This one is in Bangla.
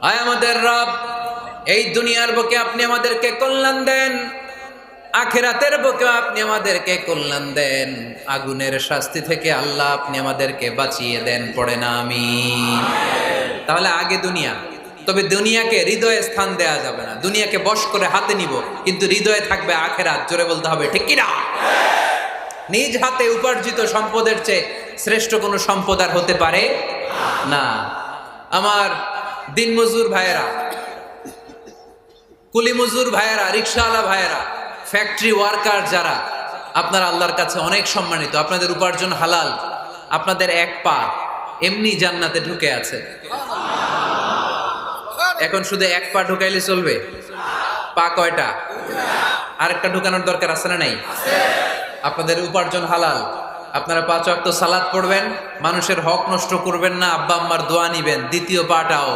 আয় আমাদের রব, এই দুনিয়ার বুকে আপনি আমাদেরকে কল্যাণ দেন, আখিরাতের বুকে আপনি আমাদেরকে কল্যাণ দেন, আগুনের শাস্তি থেকে আল্লাহ আপনি আমাদেরকে বাঁচিয়ে দেন। পড়ে না আমিন। তাহলে আগে দুনিয়া, তবে দুনিয়াকে হৃদয়ে স্থান দেয়া যাবে না। দুনিয়াকে বশ করে হাতে নিব, কিন্তু হৃদয়ে থাকবে আখিরাত। জোরে বলতে হবে ঠিক কিনা? নিজ হাতে উপার্জিত সম্পদের চেয়ে শ্রেষ্ঠ কোনো সম্পদ আর হতে পারে না। আমার দিনমজুর ভাইয়েরা, কুলি মজুর ভাইয়েরা, রিক্সাওয়ালা ভাইয়েরা, ফ্যাক্টরি ওয়ার্কার যারা, আপনারা আল্লাহর কাছে অনেক সম্মানিত। আপনাদের উপার্জন হালাল। আপনাদের এক পা এমনি জান্নাতে ঢুকে আছে। এখন শুধু এক পা ঢুকাইলে চলবে? পা কয়টা? আরেকটা ঢুকানোর দরকার আছে না নাই? আপনাদের উপার্জন হালাল। আপনারা 5 ওয়াক্ত সালাত পড়বেন, মানুষের হক নষ্ট করবেন না, আব্বা আম্মার দোয়া নিবেন। দ্বিতীয় পাটাও